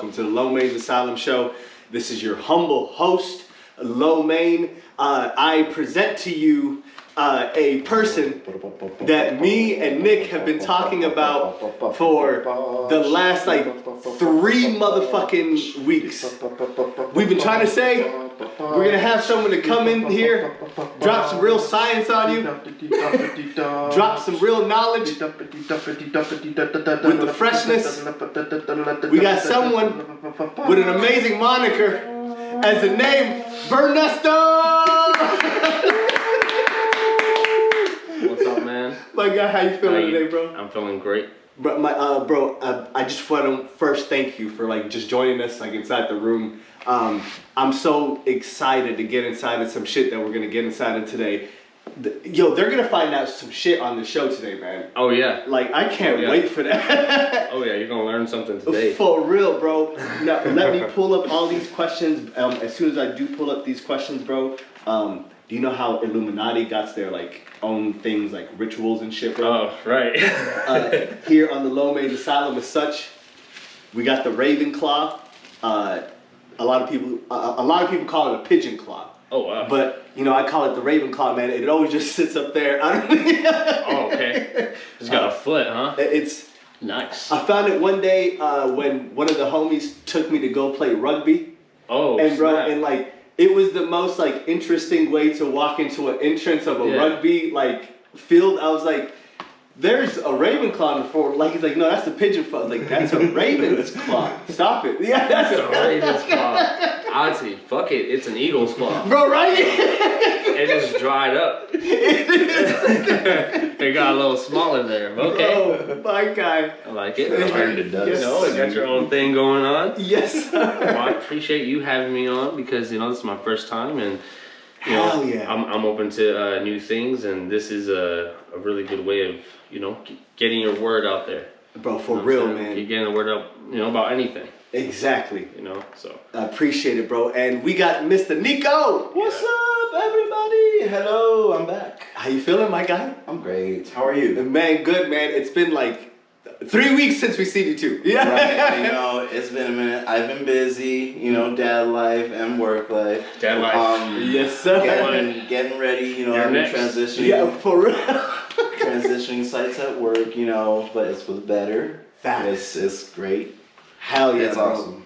Welcome to the Low Main's Asylum Show. This is your humble host, Low Main. I present to you a person that me and Nick have been talking about for the last 3 motherfucking weeks. We've been trying to say we're gonna have someone to come in here, drop some real science on you, drop some real knowledge with the freshness. We got someone with an amazing moniker as the name Bernesto. What's up, man? My guy, how you feeling today, bro? I'm feeling great. Bro, I just want to first thank you for just joining us inside the room. I'm so excited to get inside of some shit that we're gonna get inside of today. They're gonna find out some shit on the show today, man. Oh yeah. I can't wait for that. Oh yeah, you're gonna learn something today. For real, bro. Now let me pull up all these questions. As soon as I do pull up these questions, bro. Do you know how Illuminati got their own things like rituals and shit, bro? Oh right. Here on the Low Main's Asylum as such, we got the Raven Claw. A lot of people call it a pigeon claw. Oh wow. But I call it the Raven Claw, man. It always just sits up there. Oh okay. It's got a foot, huh? It's nice. I found it one day when one of the homies took me to go play rugby. Oh. And bro, snap. and it was the most interesting way to walk into an entrance of a rugby field. I was like, there's a raven claw in the form. He's like, no, that's the pigeon claw. I was like, that's a raven's claw. Stop it. Yeah, that's a raven's claw. Honestly, fuck it. It's an eagle's claw. Bro, right? It just dried up. It got a little smaller there. Okay. Bro, my guy. I like it. It does. You got your own thing going on. Yes, sir. Well, I appreciate you having me on because this is my first time and. Hell yeah. I'm open to new things, and this is a really good way of getting your word out there. Bro, for real, man. You're getting the word out, about anything. Exactly. So. I appreciate it, bro. And we got Mr. Nico. What's up, everybody? Hello, I'm back. How you feeling, my guy? I'm great. How are you? Man, good, man. It's been 3 weeks since we seen you two. Yeah. Right, it's been a minute. I've been busy, dad life and work life. Dad life. Yes, sir. Getting ready, I'm next. transitioning. Yeah, for real. Transitioning sites at work, but it's for the better. Facts. It's great. Hell yeah, it's bro. awesome.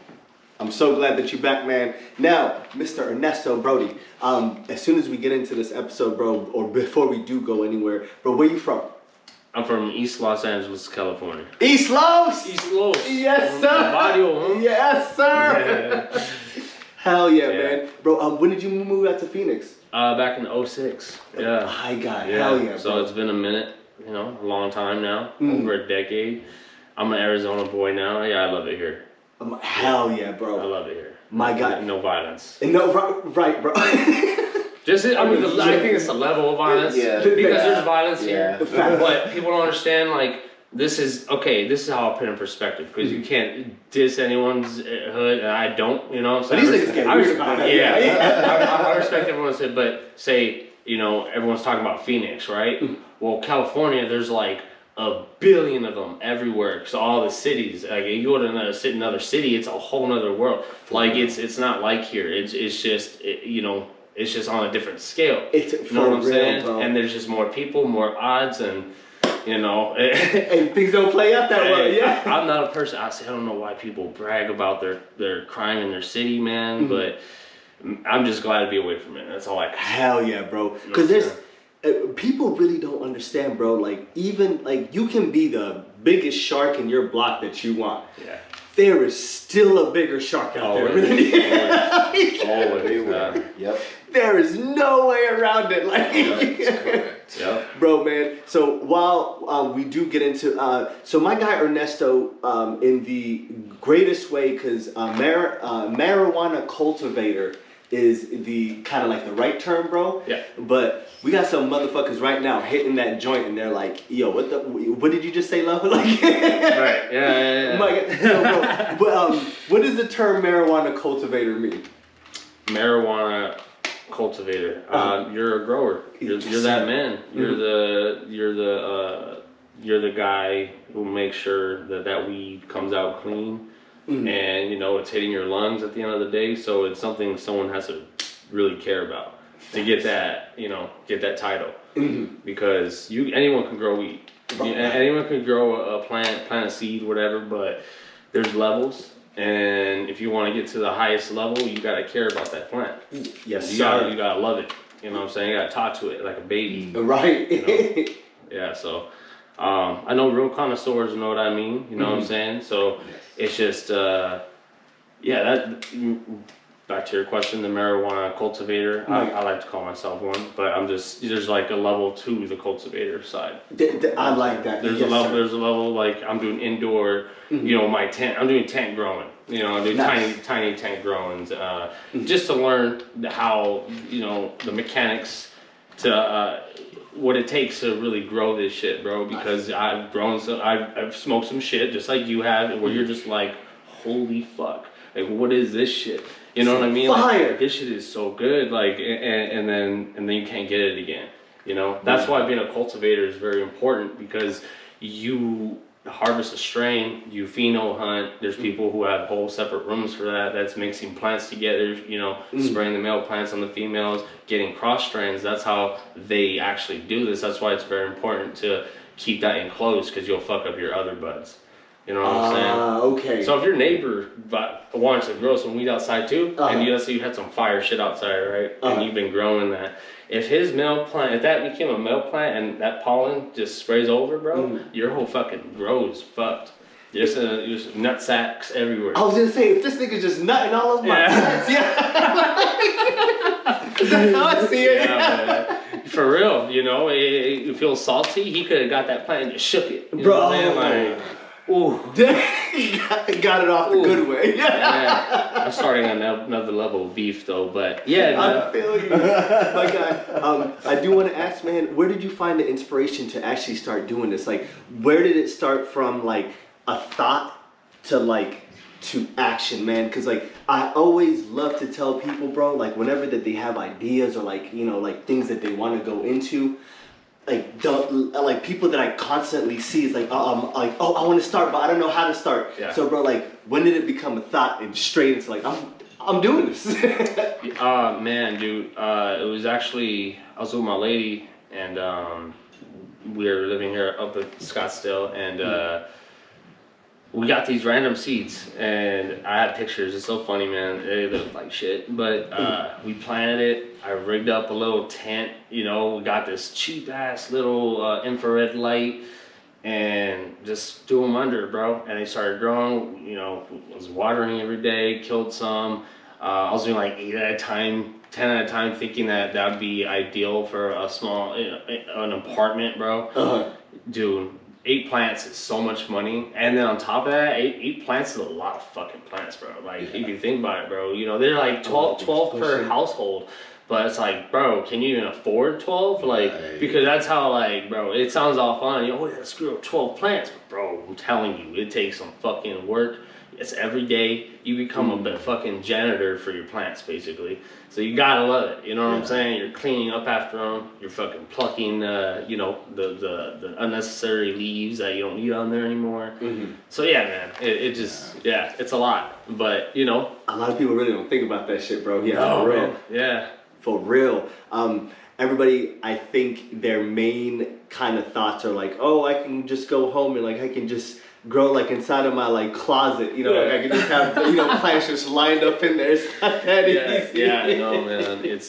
I'm so glad that you're back, man. Now, Mr. Ernesto Brody, as soon as we get into this episode, bro, or before we do go anywhere, bro, where you from? I'm from East Los Angeles, California. East Los? East Los. Yes, sir. Barrio, huh? Yes, sir. Yeah. Hell yeah, man. Bro, when did you move out to Phoenix? Back in 06. Yeah. Hi, God. Hell yeah, bro. So it's been a minute, a long time now, over a decade. I'm an Arizona boy now. Yeah, I love it here. Hell yeah, bro. I love it here. My God. No violence. No, right, bro. I think it's the level of violence. Yeah. Because there's violence here. Yeah. But people don't understand, this is how I'll put it in perspective. Because you can't diss anyone's hood, and I don't, So But these niggas get weird about that. Yeah. I respect everyone's hood, but say, everyone's talking about Phoenix, right? Well, California, there's a billion of them everywhere. So all the cities, you go to another city, it's a whole nother world. It's not like here. It's just it's just on a different scale. It's you know what I'm saying? Bro. And there's just more people, more odds, and and things don't play out that way. Yeah. I'm not a person. I don't know why people brag about their crime in their city, man. But I'm just glad to be away from it. That's all I can say. Hell yeah, bro. Because people really don't understand, bro. Even you can be the biggest shark in your block that you want. Yeah. There is still a bigger shark out there. Always. Yep. There is no way around it. That's correct. Yep. Bro, man. So while we do get into, so my guy Ernesto, in the greatest way, because marijuana cultivator is the kind of the right term, bro. Yeah. But we got some motherfuckers right now hitting that joint, and they're like, "Yo, what did you just say, love?" Right. Yeah. My God. So, bro, what does the term marijuana cultivator mean? Marijuana cultivator. You're a grower. You're that man. You're the guy who makes sure that weed comes out clean. and you know it's hitting your lungs at the end of the day. So it's something someone has to really care about to get that, you know, get that title, because anyone can grow wheat, anyone can grow a plant a seed, whatever, but there's levels. And if you want to get to the highest level, you gotta care about that plant. Yes, you sir. you gotta love it. You know what I'm saying? You gotta talk to it like a baby. Right. You know? Yeah. So I know real connoisseurs know what I mean. You know what I'm saying? So it's just that. Back to your question, the marijuana cultivator. I like to call myself one, but there's like a level to the cultivator side. I like that. There's a level. There's a level like I'm doing indoor. You know, my tent. I'm doing tent growing. You know, I do tiny tent growings, just to learn how, you know, the mechanics to what it takes to really grow this shit, bro. Because I've grown I've smoked some shit just like you have, where you're just like, holy fuck, like what is this shit? You know what I mean? Fire. Like, this shit is so good, like, and then you can't get it again. You know, that's why being a cultivator is very important, because you harvest a strain, you pheno hunt. There's people who have whole separate rooms for that. That's mixing plants together, you know, spraying the male plants on the females, getting cross strains. That's how they actually do this. That's why it's very important to keep that enclosed, because you'll fuck up your other buds. You know what I'm saying? Okay. So if your neighbor wants to grow some weed outside too, and let's say you had some fire shit outside, right? And you've been growing that. If his male plant, if that became a male plant and that pollen just sprays over, bro, your whole fucking grow is fucked. There's nut sacks everywhere. I was gonna say, if this nigga's just nutting all over my plants, that's how I see it. Yeah, for real, you know, it feels salty. He could have got that plant and just shook it. You bro. Know what I'm saying? Like, ooh. Got it off the good way. Yeah. I'm starting on another level of beef though, but yeah. I feel you. My God. I do want to ask, man, where did you find the inspiration to actually start doing this? Like, where did it start from, like, a thought to action, man? Because, like, I always love to tell people, bro, like, whenever that they have ideas or, like, you know, like, things that they want to go into, like people that I constantly see is like, oh, I want to start, but I don't know how to start. Yeah. So, bro, like, when did it become a thought and straight into like, I'm doing this? Man, dude, it was actually, I was with my lady, and we were living here up at Scottsdale, and we got these random seeds, and I have pictures. It's so funny, man. They look like shit, but we planted it. I rigged up a little tent, you know. We got this cheap ass little infrared light, and just threw them under, bro. And they started growing. You know, was watering every day. Killed some. I was doing like 8 at a time, 10 at a time, thinking that would be ideal for a small, you know, an apartment, bro. Dude. 8 plants is so much money, and then on top of that, eight plants is a lot of fucking plants, bro. Like, if you think about it, bro, you know, they're like 12 per household, but it's like, bro, can you even afford 12? Like, because that's how, like, bro, it sounds all fun, you know, oh yeah, screw up 12 plants, but bro, I'm telling you, it takes some fucking work. It's every day. You become a fucking janitor for your plants, basically. So you gotta love it. You know what I'm saying? You're cleaning up after them. You're fucking plucking, you know, the unnecessary leaves that you don't need on there anymore. So yeah, man, it just, it's a lot. But you know, a lot of people really don't think about that shit, bro. Yeah, for real. Man. Yeah, for real. Everybody, I think their main kind of thoughts are like, oh, I can just go home and like I can just grow like inside of my like closet, you know, like I can just have, you know, plants just lined up in there. It's not that easy. Yeah, no, man.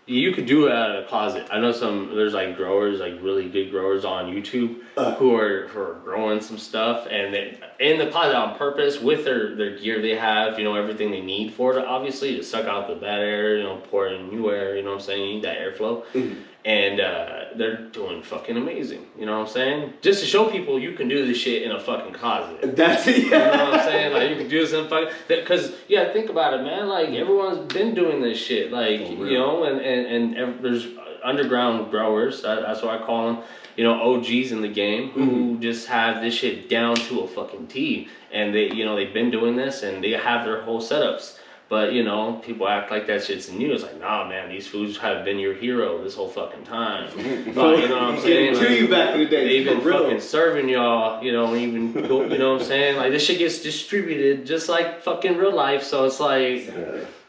You could do it out of a closet. I know there's like growers, like really good growers on YouTube who are growing some stuff, and they in the closet on purpose with their gear they have, you know, everything they need for it, obviously, to suck out the bad air, you know, pour in new air, you know what I'm saying? You need that airflow. And they're doing fucking amazing, you know what I'm saying? Just to show people you can do this shit in a fucking closet. That's it, You know what I'm saying? Like, you can do this in fucking... Because, yeah, think about it, man. Like, everyone's been doing this shit. Like, you know, and there's underground growers, that's what I call them, you know, OGs in the game, who just have this shit down to a fucking T. And they, you know, they've been doing this, and they have their whole setups. But you know, people act like that shit's new. It's like, nah, man, these foods have been your hero this whole fucking time. But you know what I'm saying? To you back in the day, they've been for real. fucking serving y'all. You know, even you know what I'm saying? Like this shit gets distributed just like fucking real life. So it's like,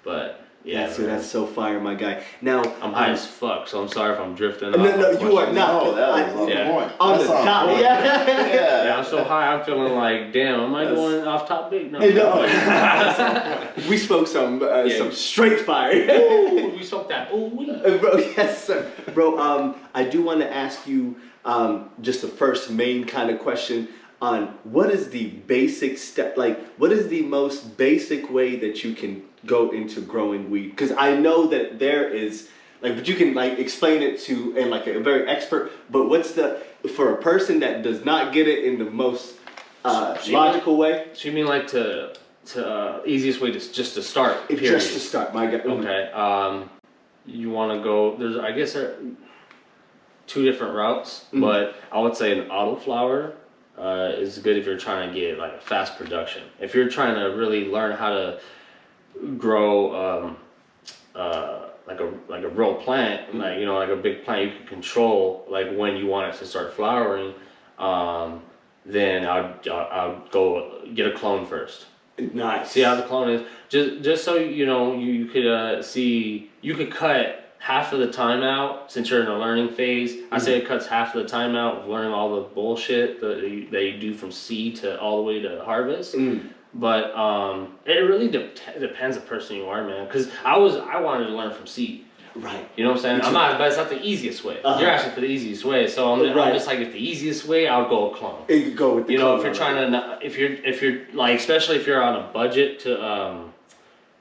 but. Yeah, that's so fire, my guy. Now I'm high as fuck, so I'm sorry if I'm drifting. No, you are not. No, that was on the point. On the That's top, point. Yeah, I'm so high. I'm feeling like, damn, am I going off topic? No. We spoke some straight fire. Ooh, we spoke that. Ooh, Bro, yes, sir. Bro, I do want to ask you just the first main kind of question on what is the basic step, like what is the most basic way that you can go into growing weed? Because I know that there is like, but you can like explain it to and like a very expert, but what's the, for a person that does not get it in the most logical way? So you mean like to easiest way to just to start, period. Just to start, my guy. Okay, you want to go, there's I guess there are two different routes, but I would say an auto flower is good if you're trying to get like a fast production. If you're trying to really learn how to grow like a real plant, like you know, like a big plant you can control, like when you want it to start flowering, then I'll go get a clone first. Nice. See how the clone is, just so you know, you could see, you could cut half of the time out since you're in a learning phase. I say it cuts half of the time out of learning all the bullshit that you do from seed to all the way to harvest. But it really depends the person you are, man. Because I wanted to learn from seed. Right. You know what I'm saying? But it's not the easiest way. You're asking for the easiest way, so I'm just like, if the easiest way, I'll go a clone. You go with the clone. If you're trying to, if you're like, especially if you're on a budget to,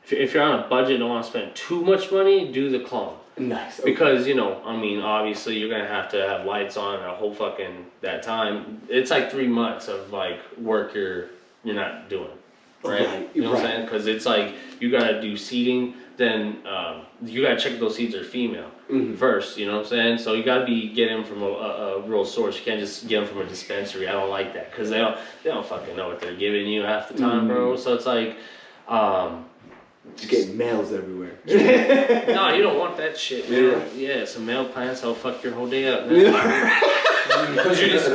if you're on a budget and don't want to spend too much money, do the clone. Nice. Okay. Because, you know, I mean, obviously you're going to have lights on a whole fucking, that time. It's like 3 months of like work you're not doing. Right? You know what I'm saying? Because it's like, you got to do seeding, then you got to check if those seeds are female first, you know what I'm saying? So you got to get them from a real source. You can't just get them from a dispensary. I don't like that because they don't fucking know what they're giving you half the time, bro. So it's like, you get males everywhere. No, you don't want that shit, man. Yeah, some male plants that'll fuck your whole day up, man. Because you just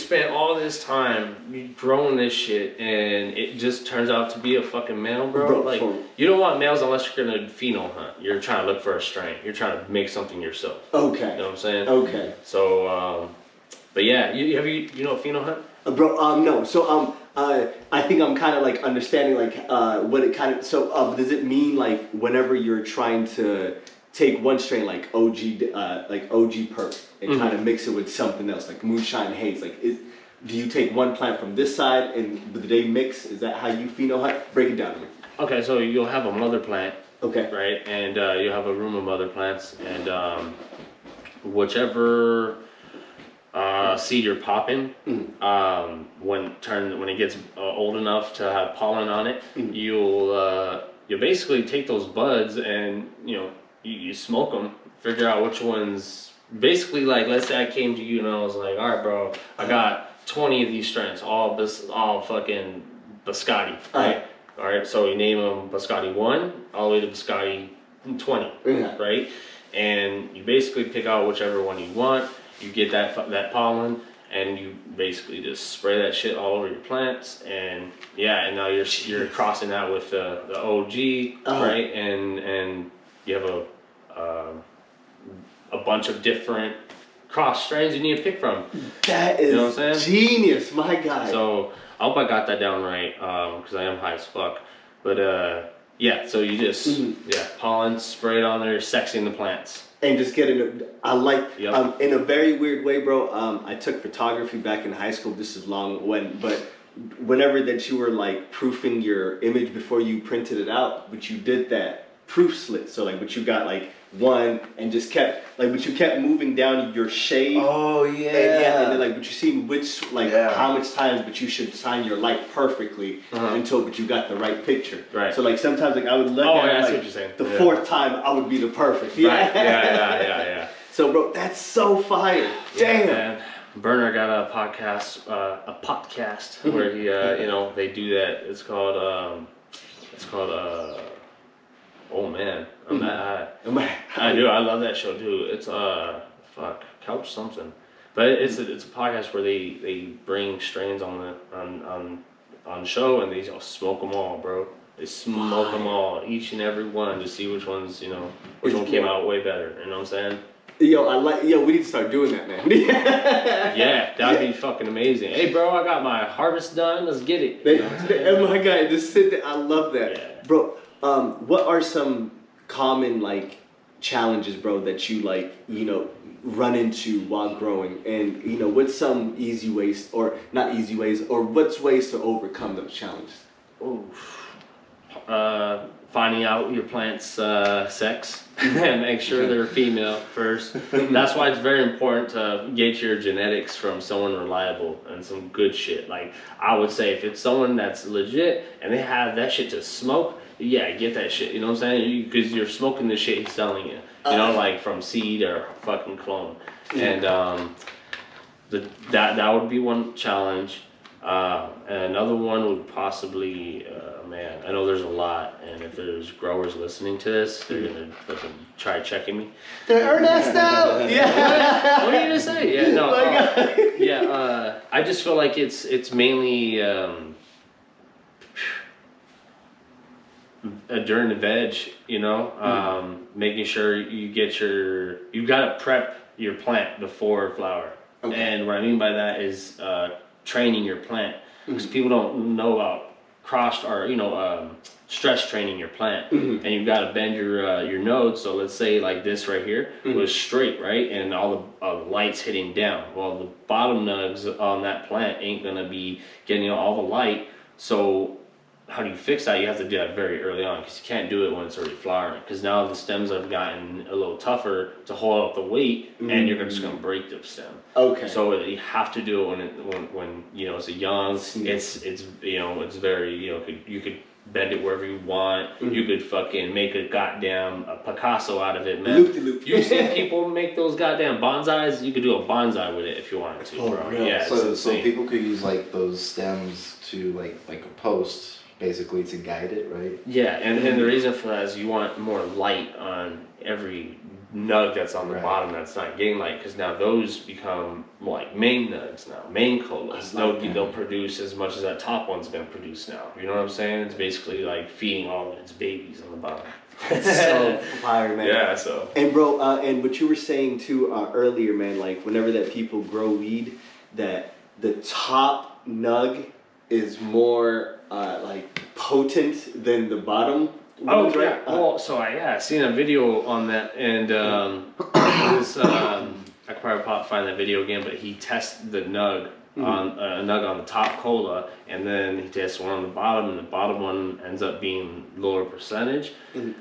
spent all this time growing this shit, and it just turns out to be a fucking male, bro. Like, you don't want males unless you're gonna pheno hunt. You're trying to look for a strain. You're trying to make something yourself. Okay. You know what I'm saying? Okay. So, but yeah, you know pheno hunt? Bro, no. So, I think I'm kind of like understanding like what it kind of. So, does it mean like whenever you're trying to take one strain like OG perp and kind of mix it with something else like moonshine haze? Like, do you take one plant from this side and do they mix? Is that how you pheno hunt? Break it down to me. Okay, so you'll have a mother plant. Okay. Right, and you'll have a room of mother plants, and whichever seed you're popping, when it gets old enough to have pollen on it, you'll basically take those buds and you smoke them, figure out which ones. Basically, like, let's say I came to you and I was like, all right, bro, I got 20 of these strains, all fucking biscotti, right? All right, so you name them biscotti 1 all the way to biscotti 20, right? And you basically pick out whichever one you want. You get that pollen, and you basically just spray that shit all over your plants, and and now you're crossing that with the OG, right? And you have a bunch of different cross strains you need to pick from. That is, you know what I'm saying? Genius, my guy. So I hope I got that down right, because I am high as fuck. But so you just pollen, spray it on there, sexing the plants. And just get in in a very weird way, bro. I took photography back in high school. This is long but whenever that you were like proofing your image before you printed it out, but you did that proof slit. So like, but you got like one and just kept but you kept moving down your shade. Oh yeah. And then like, but you see how much times, but you should sign your light perfectly but you got the right picture. Right. So like sometimes like I would look at what you're saying. The fourth time I would be the perfect. Right. Yeah. So bro, that's so fire. Damn. Man. Berner got a podcast where he they do that. It's called It's called oh man, Mm-hmm. I do. I love that show too. It's fuck couch something, but it's a podcast where they bring strains on the show and they just smoke them all, bro. They smoke them all, each and every one, to see which ones which one came out way better. You know what I'm saying? Yo, we need to start doing that, man. Yeah, that'd be fucking amazing. Hey, bro, I got my harvest done. Let's get it. You know what I'm saying? Oh my god, just sit there. I love that, Yeah. bro. What are some common like challenges, bro, that you like run into while growing, and what's some easy ways or not easy ways, or what's ways to overcome those challenges? Oof. Finding out your plant's sex and make sure they're female first. That's why it's very important to get your genetics from someone reliable and some good shit. Like, I would say if it's someone that's legit and they have that shit to smoke, yeah, get that shit. You know what I'm saying? Because you're smoking the shit he's selling you. You know, like from seed or fucking clone. And that would be one challenge. And another one would possibly, man, I know there's a lot, and if there's growers listening to this, they're gonna fucking try checking me. Ernesto! Yeah! What are you gonna say? Yeah, no, I just feel like it's mainly during the veg, making sure you gotta prep your plant before flower. Okay. And what I mean by that is training your plant, because people don't know about crossed or stress training your plant. And you've got to bend your nodes. So let's say like this right here was straight, right, and all the light's hitting down. Well, the bottom nugs on that plant ain't gonna be getting all the light. So how do you fix that? You have to do that very early on, because you can't do it when it's already flowering, because now the stems have gotten a little tougher to hold up the weight, and you're just going to break the stem. Okay. So you have to do it when it's a young. It's very you could bend it wherever you want. You could fucking make a goddamn Picasso out of it, man. Loop-de-loop. You've seen people make those goddamn bonsais. You could do a bonsai with it if you wanted to, bro. Really? Yeah. So people could use like those stems to like a post, basically, to guide it, right? Yeah, and the reason for that is you want more light on every nug that's on the bottom that's not getting light, because now those become like main nugs now, main colas. They'll produce as much as that top one's going to produce now. You know what I'm saying? It's basically like feeding all of its babies on the bottom. It's so fire, man. Yeah, so. And bro, and what you were saying too earlier, man, like whenever that people grow weed, that the top nug is more like potent than the bottom. Oh, right. Well, so I seen a video on that, and it was I could probably find that video again, but he tested the nug on a nug on the top cola, and then he tests one on the bottom, and the bottom one ends up being lower percentage.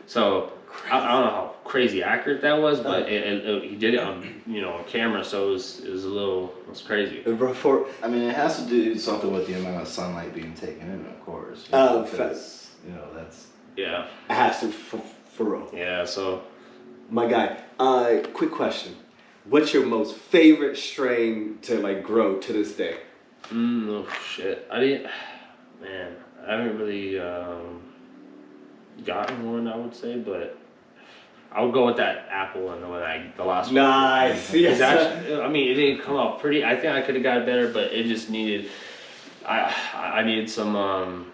So I don't know how crazy accurate that was, but he did it on on camera, so it was crazy. I mean, it has to do something with the amount of sunlight being taken in, of course. Because, that's. Yeah. It has to, for real. Yeah, so. My guy, quick question. What's your most favorite strain to like grow to this day? Oh shit. I haven't really gotten one, I would say, but I would go with that apple and the last one. Nice. Yes. Actually, I mean, it didn't come out pretty. I think I could have got it better, but it just needed. I needed some.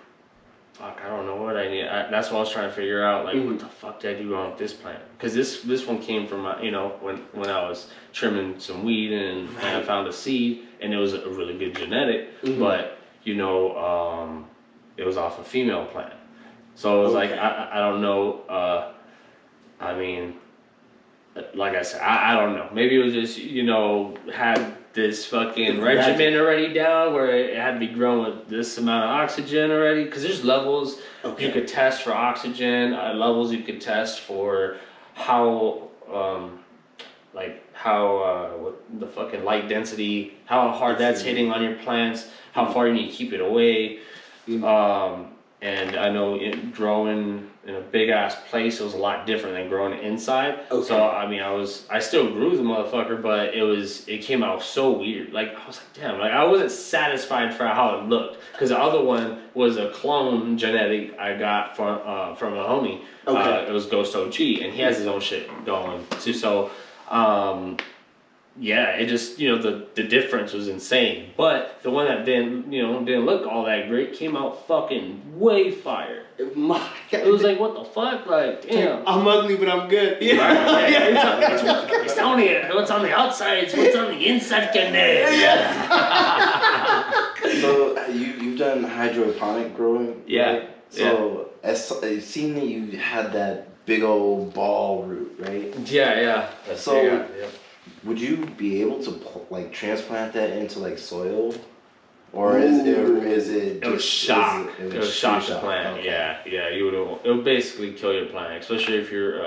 Fuck, I don't know what I need. That's what I was trying to figure out. Like, what the fuck did I do wrong with this plant? Because this one came from when I was trimming some weed and I found a seed, and it was a really good genetic, but it was off a female plant. So it was like I don't know. I mean, like I said, I don't know. Maybe it was just had this fucking regimen already down where it had to be grown with this amount of oxygen already, because there's levels you could test for oxygen, levels you could test for how what the fucking light density, how hard that's hitting on your plants, how far you need to keep it away. And I know growing in a big ass place, it was a lot different than growing inside. Okay. So I mean, I still grew the motherfucker, but it came out so weird. Like I was like, damn, like I wasn't satisfied for how it looked, because the other one was a clone genetic I got from a homie. Okay. It was Ghost OG, and he has his own shit going too. So. Yeah, it just, the difference was insane. But the one that didn't look all that great came out fucking way fire. My God. It was like, what the fuck? Like, damn. I'm ugly, but I'm good. Yeah. It's only what's on the outside, it's what's on the inside, can So you've done hydroponic growing? Yeah. Right? So I've seen that you had that big old ball root, right? Yeah. So would you be able to transplant that into like soil, or is it? It was shock. It was shock the plant. Okay. Yeah. It would basically kill your plant, especially if you're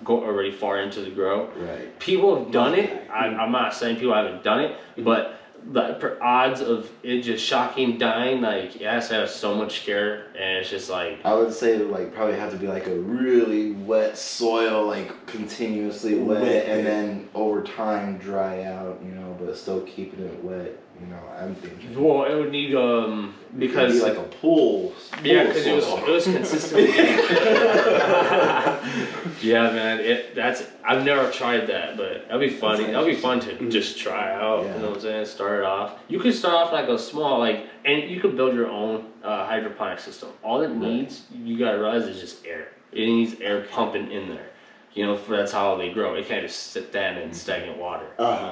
already far into the grow. Right. People have done it. I'm not saying people haven't done it, but the odds of it just shocking dying, like, it has to have so much care, and it's just like. I would say probably have to be like a really wet soil, like continuously wet, and then over time dry out, but still keeping it wet. I'm thinking. Well, it would need because it'd be like a pool. Yeah, because it was consistently. Yeah, man. I've never tried that, but that'd be funny. That'd be fun to just try out. Yeah. You know what I'm saying? Start it off. You could start off like a small and you could build your own hydroponic system. All it needs, you gotta realize, is just air. It needs air pumping in there. That's how they grow. It can't just sit down in stagnant water.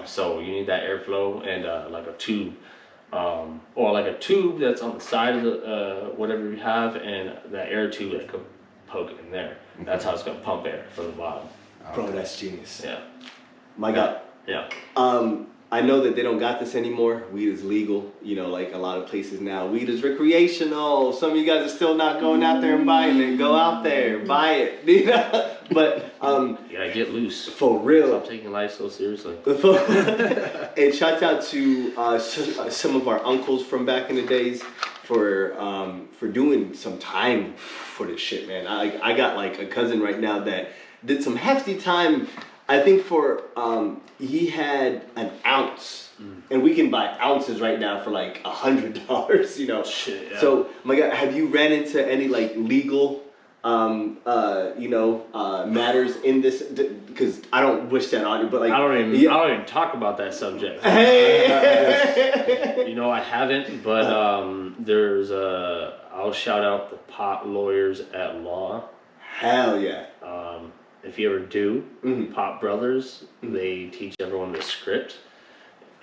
So you need that airflow and like a tube, or like a tube that's on the side of the whatever you have, and that air tube that could poke in there. That's how it's gonna pump air from the bottom. Bro, that's genius. Yeah. My God. Yeah. I know that they don't got this anymore. Weed is legal, like a lot of places now. Weed is recreational. Some of you guys are still not going out there and buying it. Go out there, buy it. But You gotta get loose. for real. Stop taking life so seriously. And shouts out to some of our uncles from back in the days for doing some time for this shit, man. I got like a cousin right now that did some hefty time. I think he had an ounce, and we can buy ounces right now for like $100, Shit, yeah. So, my God, have you ran into any like legal, matters in this? Because I don't wish that on you, but like I don't even talk about that subject. Hey. I haven't, but I'll shout out the pot lawyers at law. Hell yeah. If you ever do, Pop Brothers, they teach everyone the script,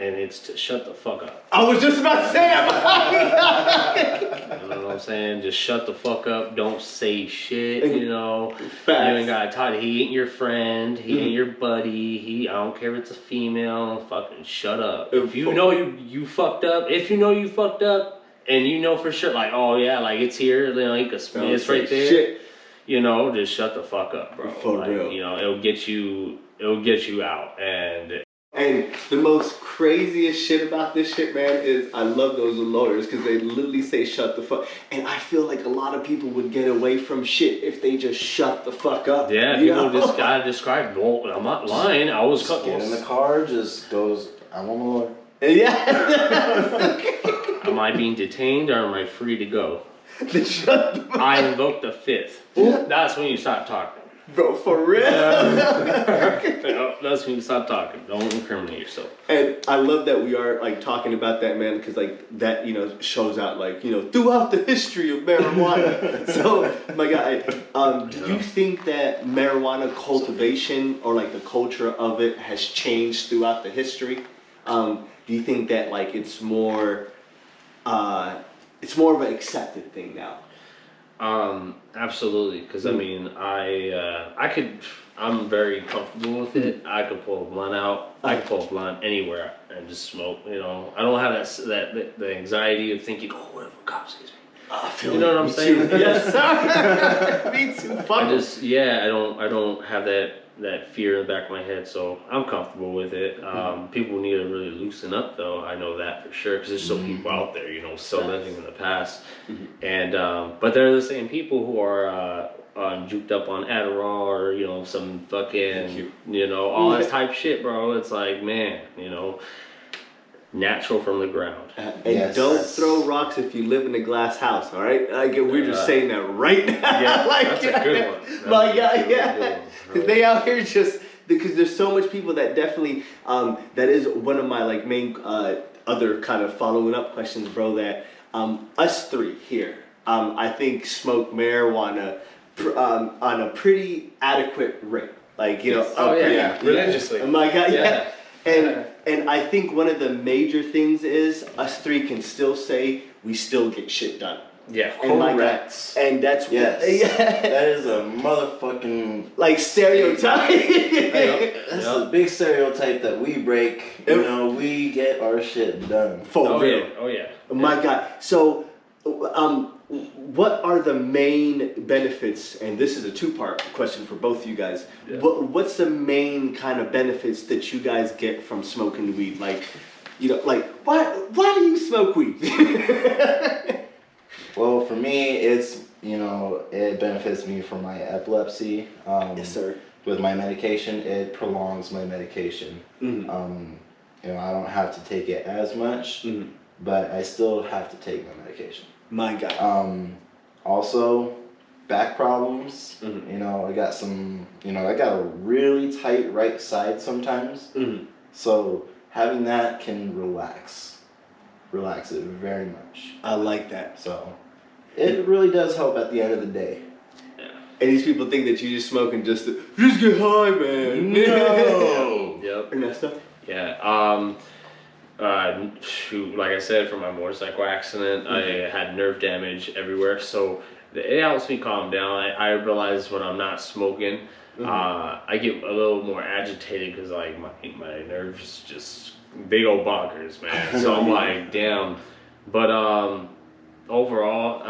and it's to shut the fuck up. I was just about to say that. You know what I'm saying? Just shut the fuck up. Don't say shit. Facts. You ain't gotta talk. He ain't your friend. He ain't your buddy. I don't care if it's a female. Fucking shut up. If you know you fucked up. If you know you fucked up, and you know for sure, like, oh yeah, like it's here. You can smell it's right there. Shit. Just shut the fuck up, bro. For real. It'll get you out. And the most craziest shit about this shit, man, is I love those lawyers because they literally say shut the fuck. And I feel like a lot of people would get away from shit if they just shut the fuck up. Yeah, people just gotta describe. Well, I'm not lying. I was Just get in the car. Just goes. I want a lawyer. Yeah. Am I being detained or am I free to go? Shut the fuck up. I invoke the fifth. That's when you stop talking. Bro, for real. That's when you stop talking. Don't incriminate yourself. And I love that we are like talking about that, man, because like that shows out like throughout the history of marijuana. So my guy, do you think that marijuana cultivation or like the culture of it has changed throughout the history? Do you think that like it's more of an accepted thing now? Absolutely, because I mean, I'm very comfortable with it. I could pull a blunt out. I could pull a blunt anywhere and just smoke. I don't have the anxiety of thinking, oh, what if a cop sees me? You know what I'm saying? Yes, sir. Me too. I don't have that fear in the back of my head, so I'm comfortable with it. People need to really loosen up, though. I know that for sure, because there's so people out there, still living in the past. And but they're the same people who are juked up on Adderall or some fucking all that type shit, bro. It's like, man, natural from the ground. And don't throw rocks if you live in a glass house, all right? Like, we're just saying that right now. Yeah, like, that's a good one. My God, yeah. Because they out here because there's so much people that definitely, that is one of my main other kind of following up questions, bro, that us three here, I think smoke marijuana on a pretty adequate rate. Religiously. Oh my God, yeah. And I think one of the major things is us three can still say we still get shit done. Yeah, correct. And that's that is a motherfucking stereotype. That's a big stereotype that we break. We get our shit done. For real. Yeah. Oh yeah. My God. So, what are the main benefits? And this is a two-part question for both you guys. Yeah. What's the main kind of benefits that you guys get from smoking weed? Why do you smoke weed? Well, for me, it's it benefits me for my epilepsy. Yes, sir. With my medication, it prolongs my medication. Mm-hmm. I don't have to take it as much, but I still have to take my medication. My God. Also, back problems. I got I got a really tight right side sometimes. So having that can relax it very much. I like that. So it really does help at the end of the day. Yeah. And these people think that you just smoking just get high, man. No. Yep. Ernesto? Yeah. Like I said, from my motorcycle accident, I had nerve damage everywhere. So it helps me calm down. I realize when I'm not smoking, I get a little more agitated because my nerves just big old bonkers, man. So I'm like, damn. But overall,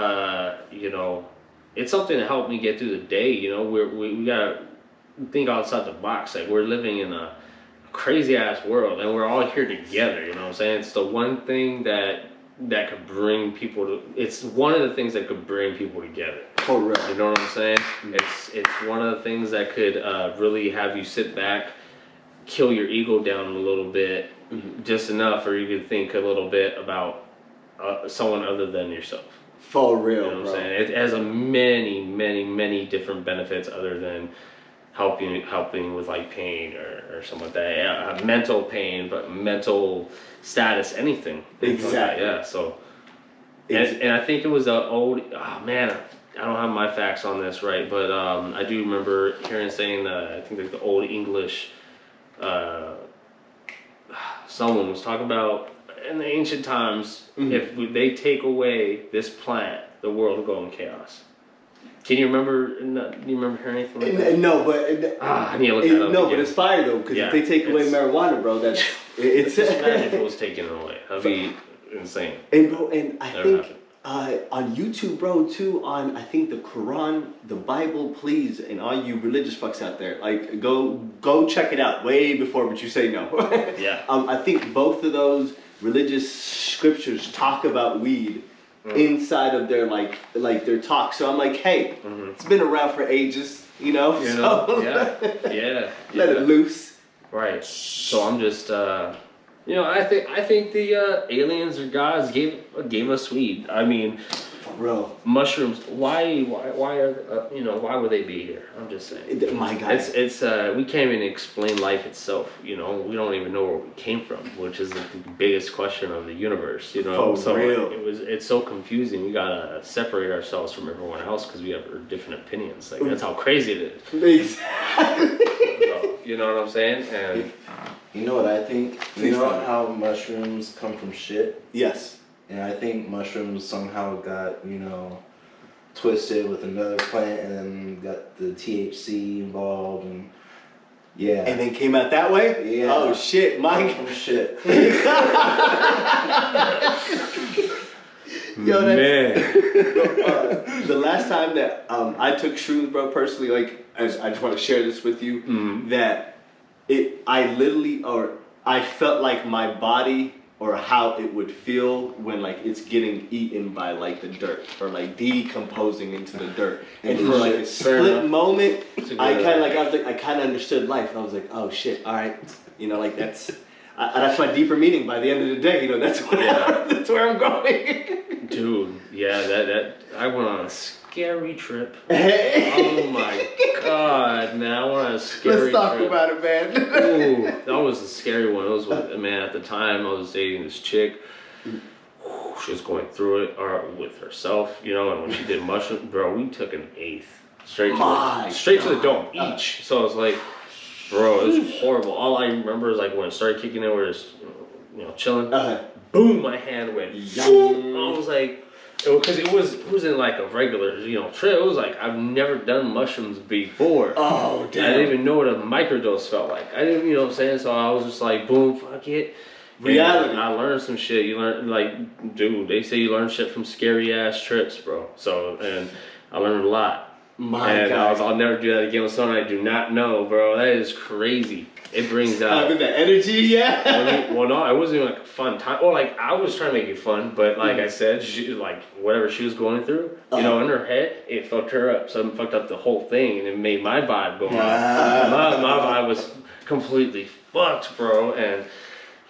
it's something to help me get through the day. We gotta think outside the box. We're living in a crazy ass world, and we're all here together. You know what I'm saying? It's the one thing that could bring people to. It's one of the things that could bring people together. For real. You know what I'm saying? It's one of the things that could really have you sit back, kill your ego down a little bit, just enough, or you could think a little bit about someone other than yourself. For real, you know what I'm saying? It has many different benefits other than helping with pain or something like that. Mental pain, but mental status, anything. Exactly. Yeah. So, and I think it was the old. Oh man, I don't have my facts on this right, but I do remember hearing saying I think the old English. Someone was talking about in the ancient times, if they take away this plant, the world will go in chaos. Can you remember? Do you remember hearing anything like that? No, but I need to look that up. No, again. but it's fire though, because if they take away marijuana, bro, that's it's. Just imagine if it was taken away. That'd be insane. And bro, and I think on YouTube, bro, too, on I think the Quran, the Bible, please, and all you religious fucks out there, go check it out way before, but you say no. Yeah. I think both of those religious scriptures talk about weed inside of their their talk. So I'm like, hey, it's been around for ages, so yeah. let it loose. Right. So I'm just I think the aliens or gods gave us weed. I mean, bro, mushrooms. Why are why would they be here? I'm just saying. My God, it's we can't even explain life itself. We don't even know where we came from, which is the biggest question of the universe. For real. It's so confusing. We gotta separate ourselves from everyone else because we have different opinions. That's how crazy it is. Exactly. So, you know what I'm saying? And you know what I think? You know how mushrooms come from shit? Yes. And I think mushrooms somehow got, twisted with another plant and then got the THC involved and And then came out that way? Yeah. Oh shit, Mike. From shit. Yo, Man. the last time that I took shrooms, bro, personally, like, I just want to share this with you, that I felt like my body or how it would feel when like it's getting eaten by like the dirt or like decomposing into the dirt. And for like a split moment, I kind of understood life. I was like, oh shit, all right, you know, like that's my deeper meaning. By the end of the day, you know, that's where I'm going. Dude, yeah, that I went on a scary trip. Oh my god, man, I went on a scary trip. Let's talk about it, man. Ooh, that was a scary one. It was with, man, at the time I was dating this chick. She was going through it with herself, you know, and when she did mushrooms, bro, we took an eighth straight to the dome each. So I was like, bro, it was horrible. All I remember is like when it started kicking in, we were just, you know, chilling. Boom, my hand went. I was like, because it wasn't like a regular, you know, trip. It was like I've never done mushrooms before. Oh, damn. I didn't even know what a microdose felt like. I didn't, you know what I'm saying? So I was just like, boom, fuck it. Reality. And I learned some shit. You learn, like, dude, they say you learn shit from scary ass trips, bro. So, and I learned a lot. God. I'll never do that again with someone I do not know, bro. That is crazy. It brings out having that energy, yeah. Well, no, it wasn't even like a fun time. Well, like I was trying to make it fun, but like I said, she like whatever she was going through, you know, in her head, it fucked her up. Something fucked up the whole thing, and it made my vibe go off. My vibe was completely fucked, bro. And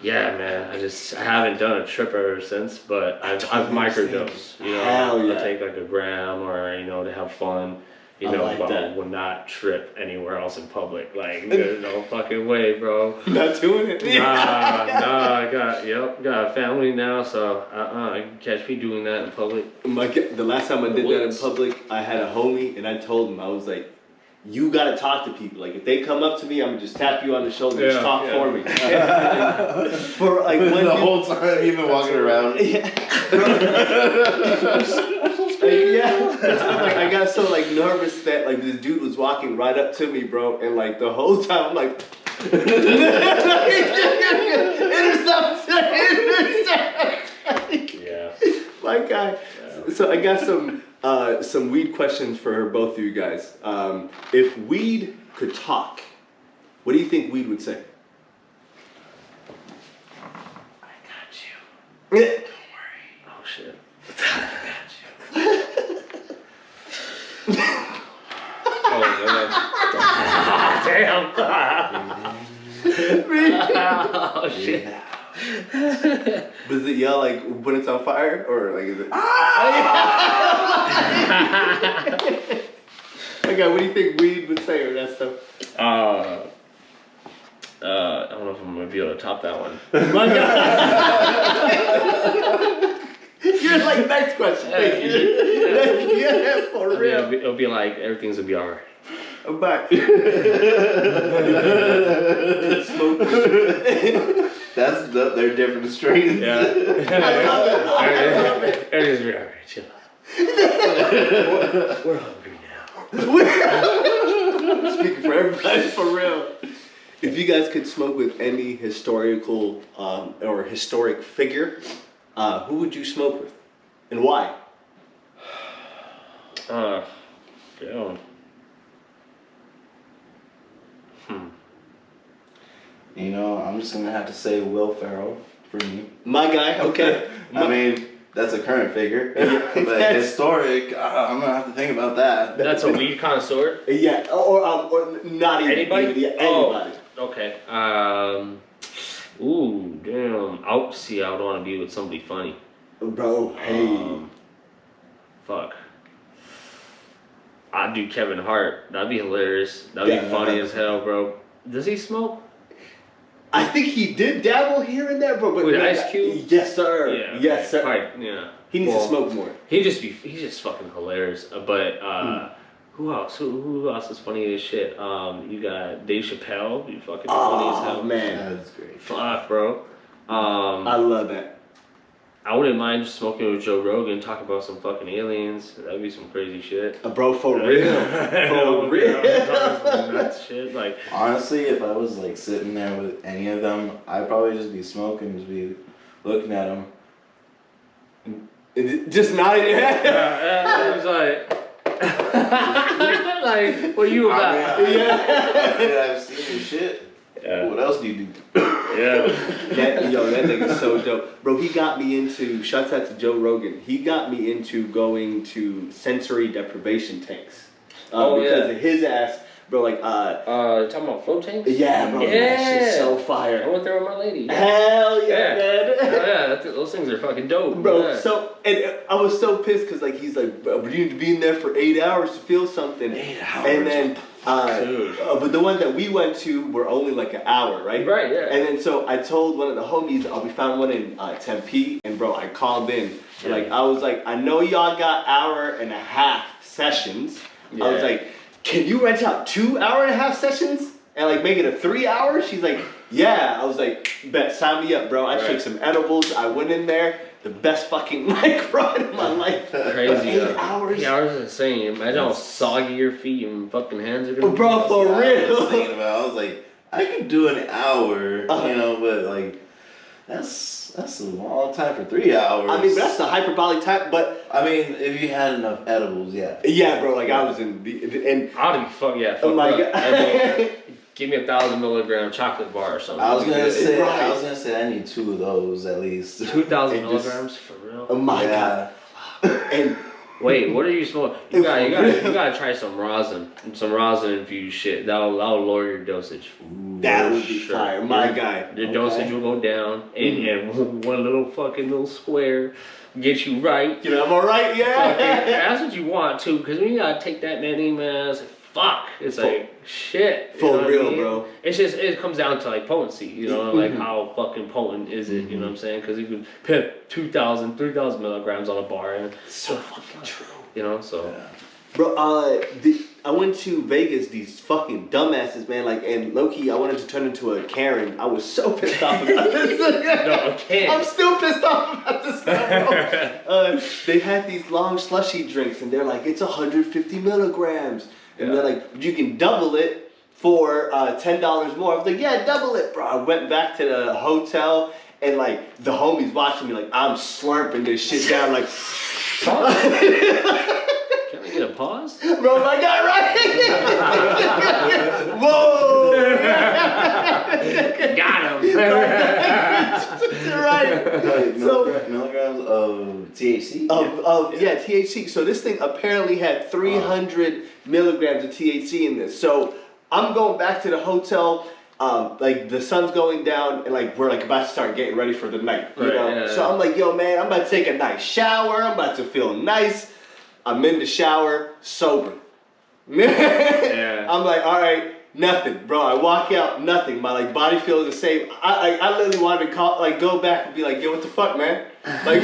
yeah, man, I haven't done a trip ever since, but I've microdosed. You know, Hell yeah. I take like a gram, or you know, to have fun. You know, like but will not trip anywhere else in public. Like, there's no fucking way, bro. Not doing it. Nah, I got a family now, so you can catch me doing that in public. The last time I did that in public, I had a homie, and I told him, I was like, you gotta talk to people. Like, if they come up to me, I'm gonna just tap you on the shoulder and just talk for me. For like the whole time you've been walking around. Like, I got so like nervous that like this dude was walking right up to me, bro, and like the whole time I'm like, intercept. Yeah. My guy. Yeah. So I got some weed questions for both of you guys. If weed could talk, what do you think weed would say? I got you. Don't worry. Oh shit. I got you. Oh damn. Oh shit. Does it yell like when it's on fire, or like is it? Okay, what do you think weed would say, Ernesto? I don't know if I'm gonna be able to top that one. My God. You're like, next question. Thank you. Yeah, for real. It'll be like everything's gonna be alright. I'm back. They're different strains. Yeah. I love it. Everything's gonna be alright. Chill out. We're hungry now. Speaking for everybody, for real. If you guys could smoke with any historical or historic figure, who would you smoke with, and why? Yeah. You know, I'm just gonna have to say Will Ferrell for me. My guy, okay. I mean, that's a current figure, but historic, I'm gonna have to think about that. That's a weed connoisseur? Yeah, or not even. Anybody? Yeah, anybody. Oh, okay. Ooh, damn. I would want to be with somebody funny. Bro, hey. Fuck. I'd do Kevin Hart. That'd be hilarious. That'd be funny as hell, bro. Does he smoke? I think he did dabble here and there, bro. But with Ice Cube? Yes, sir. Yeah. Okay. Yes, sir. Right, yeah. He needs to smoke more. He's just fucking hilarious. But who else? Who else is funny as shit? You got Dave Chappelle. You fucking funny as hell. Oh man, that's great. Fuck, bro. I love that. I wouldn't mind just smoking with Joe Rogan, talk about some fucking aliens. That'd be some crazy shit. Bro, for real. For real. That shit, like. Honestly, if I was like sitting there with any of them, I'd probably just be smoking, just be looking at them. Just nodding your head. It was like, like, what you about? I've seen your shit. Yeah. What else do you do? Yeah. That nigga's so dope. Bro, he got me into, shouts out to Joe Rogan, he got me into going to sensory deprivation tanks. Because of his ass, bro, like, talking about float tanks? yeah, bro, that shit's so fire. I went there with my lady. Hell yeah, man. Oh, yeah, those things are fucking dope. Bro, yeah. so, and I was so pissed because, like, he's like, bro, you need to be in there for 8 hours to feel something. 8 hours? And then, but the ones that we went to were only like an hour, right? Right, yeah. And then, so I told one of the homies, we found one in Tempe, and bro, I called in. Yeah. Like, I was like, I know y'all got 1.5-hour sessions. Yeah. I was like, can you rent out 2-hour-and-a-half sessions? And like make it a 3 hour? She's like, yeah. I was like, bet, sign me up, bro. I took some edibles. I went in there. The best fucking night ride of my life. Crazy. 8 hours. 8 hours is insane. Imagine how soggy your feet and fucking hands are gonna be. Bro, for I was real. thinking about. I was like, I could do an hour, you know, but like, that's a long time for 3 hours. I mean, but that's the hyperbolic time. But I mean, if you had enough edibles, yeah. yeah, bro. Like I was in and I'd be fucked oh my up. god. I mean, give me 1,000 milligram chocolate bar or something. I was gonna say, Right. I need 2 of those at least. 2,000 And just- milligrams for real. Oh my god. And Wait, what are you smoking? You gotta try some rosin infused shit. That'll lower your dosage. that would be Sure. fire, my guy. Your dosage will go down, and one little square get you right. You know, I'm alright, yeah. That's what you want too, because when you gotta take that many, man, it's like, fuck. It's like shit. You For know what real, I mean? bro. It's just it comes down to like potency, you know, like how fucking potent is it? You know what I'm saying? Because you can put 2,000, 3,000 milligrams on a bar, and So fucking true. you know, so. Bro, I went to Vegas, these fucking dumbasses, man, like, and low-key, I wanted to turn into a Karen. I was so pissed off about this. No, a Karen. I'm still pissed off about this stuff, bro. They had these long slushy drinks, and they're like, it's 150 milligrams. And they're like, you can double it for $10 more. I was like, yeah, double it, bro. I went back to the hotel, and like, the homies watching me, like, I'm slurping this shit down, like, Can I get a pause? bro, my guy, right? Whoa! Got him. Right. So, milligrams of THC? yeah, THC. So this thing apparently had 300 milligrams of THC in this. So I'm going back to the hotel. Like the sun's going down, and like we're like about to start getting ready for the night. You know. Yeah, so I'm like, yo, man, I'm about to take a nice shower. I'm about to feel nice. I'm in the shower, sober. Yeah. I'm like, all right, nothing, bro. I walk out, nothing. My like body feels the same. I literally wanted to call, like, go back and be like, yo, what the fuck, man? Like,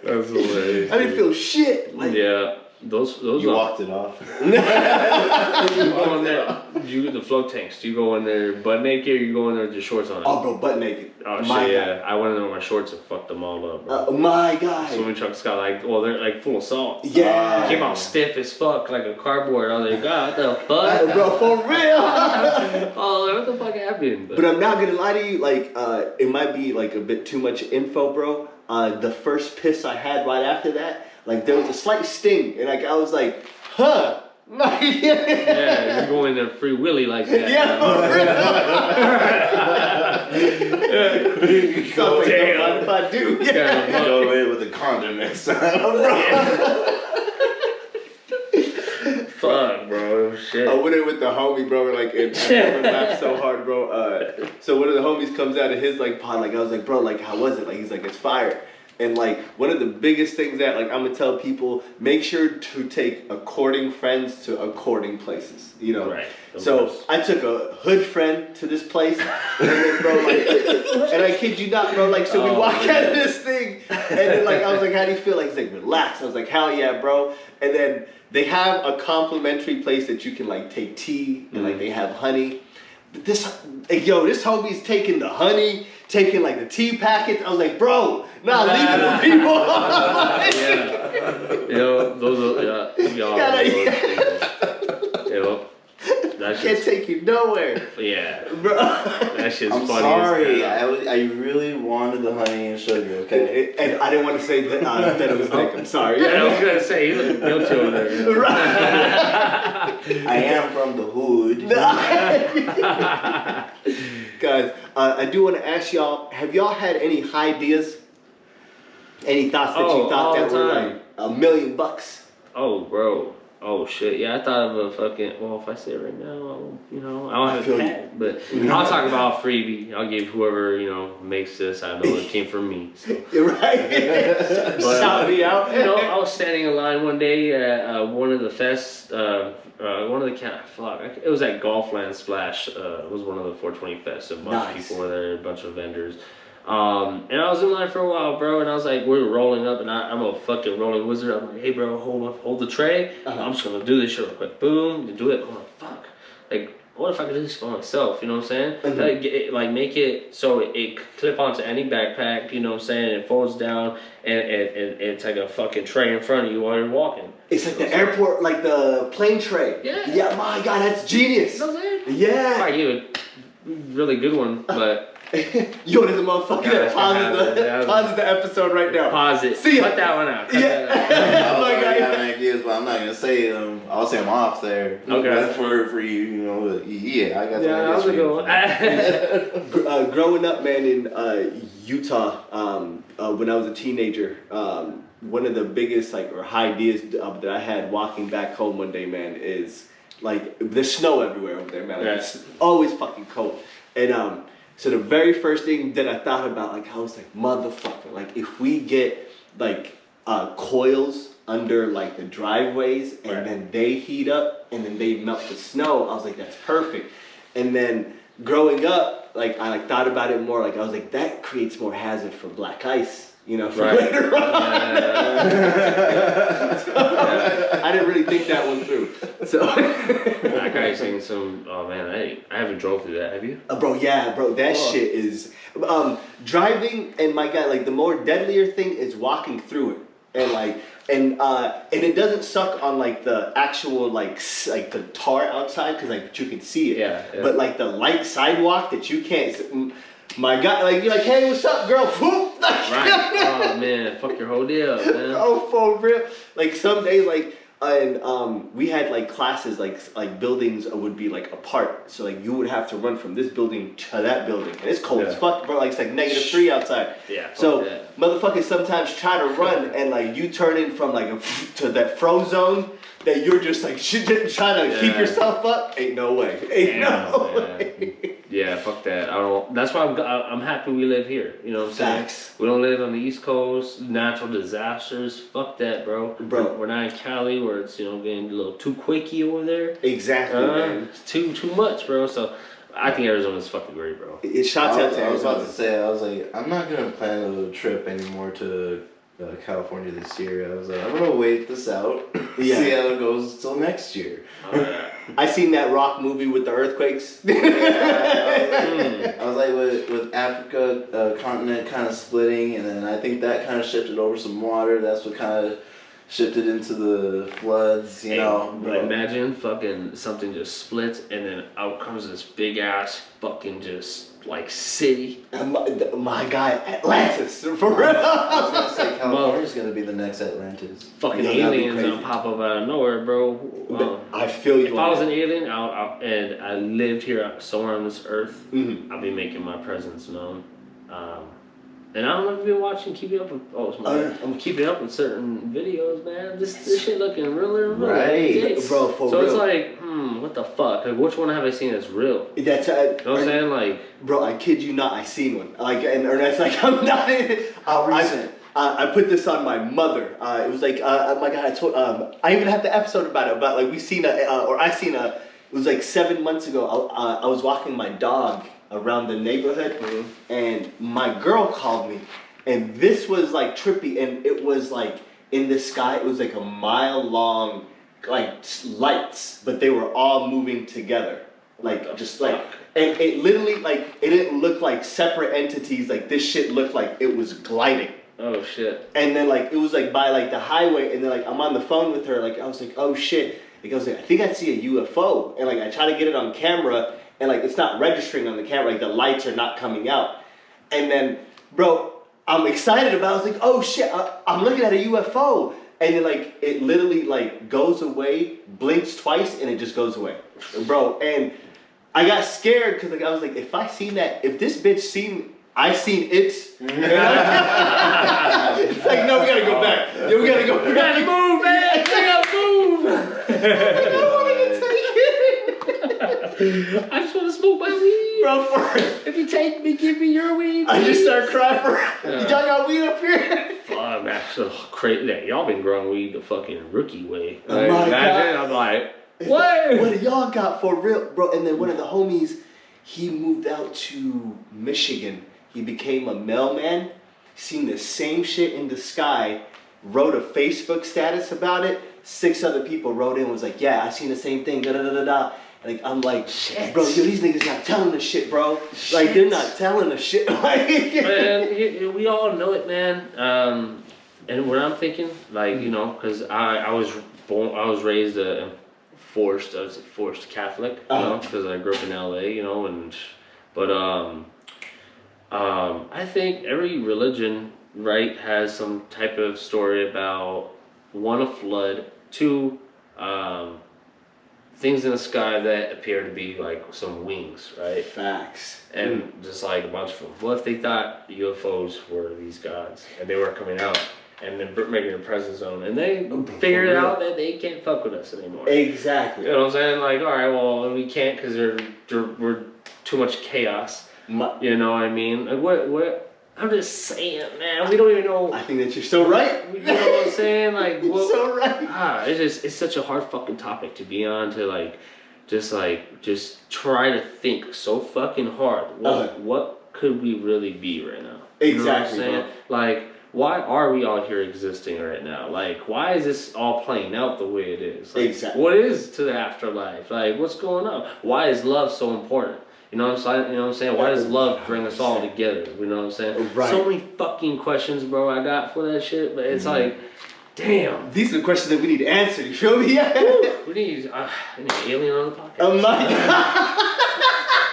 That's hilarious. I didn't feel shit. Like, Yeah. Those You walked it off. you go in there. Do you get the float tanks? Do you go in there butt naked, or you go in there with your shorts on? oh, bro, butt naked. Oh shit! My Yeah, I went in there with my shorts and fucked them all up, bro. my guy. Swimming trunks got like, well, they're like full of salt. Yeah. Came out stiff as fuck, like a cardboard. I was like, God, what the fuck? Bro, for real. Oh, what the fuck happened? But I'm not gonna lie to you, like, it might be like a bit too much info, bro. The first piss I had right after that, like, there was a slight sting, and like I was like, huh. Yeah, you go in there free willy like that. Yeah, for real. Go Something damn. don't mind if I do. Yeah. Go away with a condom next time. Fuck, bro. Shit. I went in with the homie, bro, like, and I laughed so hard, bro. So one of the homies comes out of his, like, pod, like, I was like, bro, like, how was it? Like, he's like, it's fire. And, like, one of the biggest things that, like, I'm gonna tell people, make sure to take according friends to according places, you know? Right. So, I took a hood friend to this place, and then, bro, like, and I kid you not, bro, like, so we walk out of this thing, and then, like, I was like, how do you feel? Like, he's like, relax. I was like, hell yeah, bro. And then they have a complimentary place that you can, like, take tea, and, like, they have honey. But this, like, yo, this homie's taking the honey, taking, like, the tea packets. I was like, bro, nah, leave it for people. Yeah. You know, those are, yeah. Gotta- You know, that shit can't take you nowhere. Yeah, Bro. that shit's I'm funny. sorry. As hell. I really wanted the honey and sugar. Okay. And I didn't want to say that it was Nick. I'm sorry. Yeah, I was gonna say you look guilty over there. I am from the hood. Guys, I do want to ask y'all, have y'all had any ideas? Any thoughts that you thought that were like $1 million? Oh, bro. Oh shit. Yeah, I thought of a fucking. Well, if I say it right now, I don't have a cat, but I'll talk about a freebie. I'll give whoever makes this. I know it came from me. So. You're right. But, shout me out. I was standing in line one day at one of the fests. One of the it was at Golfland Splash. It was one of the 420 fests. A bunch of people were there, a bunch of vendors. And I was in line for a while, bro, and I was like, we were rolling up, and I'm a fucking rolling wizard. I'm like, hey, bro, hold the tray. I'm just gonna do this shit real quick. Boom, you do it. I'm like, fuck. Like, what if I could do this for myself? You know what I'm saying? Like, make it so it clip onto any backpack. You know what I'm saying? It folds down, and it's like a fucking tray in front of you while you're walking. It's like the airport, like the plane tray. Yeah. Yeah, my God, that's genius. You know what I'm saying? Yeah. I give a really good one, but. Yo, there's a motherfucker that pauses the episode right now. Pause it. See ya. Cut that one out. I was already having ideas, but I'm not gonna say them. I'll say them off there. Okay. For you, yeah, I got some that was a good one. Growing up, man, in Utah, when I was a teenager, one of the biggest or ideas that I had walking back home one day, man, is like there's snow everywhere over there, man. Like, it's always fucking cold, and so the very first thing that I thought about, I was like, motherfucker, like if we get coils under the driveways and then they heat up and then they melt the snow, I was like, that's perfect. And then growing up, I thought about it more, I was like, that creates more hazard for black ice. For later on. I didn't really think that one through. So Black icing some. Oh man, I haven't drove through that. Have you? Bro, that shit is driving. And my God, the more deadlier thing is walking through it, and it doesn't suck on the actual the tar outside because you can see it. Yeah. But the light sidewalk that you can't. My God, you're like, hey, what's up, girl? Whoop. Right. Oh man, fuck your whole deal, man. Oh, for real. Some days, and we had classes, buildings would be apart. So you would have to run from this building to that building, and it's cold as fuck, bro. It's -3 outside. Yeah. So motherfuckers sometimes try to run, and you turn in from to that froze zone that you're just trying to keep yourself up. Ain't no way. Ain't no way. Yeah, fuck that. I don't. That's why I'm happy we live here. You know what I'm saying? Facts. We don't live on the East Coast. Natural disasters. Fuck that, bro. We're not in Cali where it's getting a little too quickie over there. Exactly, man. It's too much, bro. So I think Arizona's fucking great, bro. It shots out to I was Arizona. about to say, I was like, I'm not gonna plan a trip anymore to California this year. I was like, I'm gonna wait this out, see how it goes till next year. Oh, yeah. I seen that Rock movie with the earthquakes. I was like with Africa continent kind of splitting, and then I think that kind of shifted over some water. That's what kind of shifted into the floods, you know. But imagine fucking something just splits and then out comes this big ass fucking just city. My guy, Atlantis, for real. I was gonna say California's gonna be the next Atlantis. Fucking aliens gonna pop up out of nowhere, bro. I feel you. If I was an alien, and I lived here somewhere on this earth, I'd be making my presence known. And I don't know if you've been watching Keeping Up with. I'm keeping up with certain videos, man. This shit looking realer and realer. Right, bro. For so real. it's like, what the fuck? Which one have I seen that's real? That's you know what I'm saying? Bro, I kid you not, I seen one. And Ernest, I'm not. How recent? I put this on my mother. It was my God, I told. I even had the episode about it. About we seen I seen a. It was 7 months ago. I was walking my dog around the neighborhood, and my girl called me, and this was trippy, and it was in the sky. It was a mile long, lights, but they were all moving together, and it literally it didn't look like separate entities. This shit looked like it was gliding. Oh shit. And then it was by the highway, and then I'm on the phone with her. I was like, oh shit. Like I was like, I think I see a UFO, and like I try to get it on camera, and like it's not registering on the camera, like the lights are not coming out. And then, bro, I'm excited about it. I was like, oh shit, I'm looking at a UFO. And then like it literally like goes away, blinks twice, and it just goes away, bro. And I got scared because like I was like, if I seen that, if this bitch I seen it. It's like, no, we gotta go back. Yeah, we gotta go. We gotta move, man. We gotta move. I wanted to take it. I just want to smoke my weed, Bro, if you take me, give me your weed. I just start crying for. Y'all got weed up here? Fuck, man, so crazy. Yeah, y'all been growing weed the fucking rookie way. Oh my God. I'm like, what? What do y'all got for real, bro? And then one of the homies, he moved out to Michigan. He became a mailman, seen the same shit in the sky, wrote a Facebook status about it. 6 other people wrote in, was like, yeah, I seen the same thing, da da da da da. Like, I'm like, shit, bro, yo, these niggas not telling us shit, bro. Like, they're not telling us shit. Man, we all know it, man. And what I'm thinking, like, you know, because I was raised forced Catholic, you know, because I grew up in LA, you know, but I think every religion, right, has some type of story about, one, a flood, two, things in the sky that appear to be like some wings, right? Facts. And just like a bunch of them. What if they thought UFOs were these gods and they were coming out and then making a presence zone and they figured out that they can't fuck with us anymore? Exactly. You know what I'm saying? Like, all right, well, we can't because we're too much chaos. You know what I mean? Like, what? I'm just saying, man. We don't even know. I think that you're so right. You know what I'm saying? Like, you're so right. It's such a hard fucking topic to be on. To just try to think so fucking hard. What could we really be right now? Exactly. You know what I'm saying? Like, why are we all here existing right now? Like, why is this all playing out the way it is? Like, exactly. What is to the afterlife? Like, what's going on? Why is love so important? You know what I'm saying? Why does love bring us all together? You know what I'm saying? Right. So many fucking questions, bro, I got for that shit, but it's like, damn. These are the questions that we need to answer, you feel me? We need an alien on the podcast. Oh my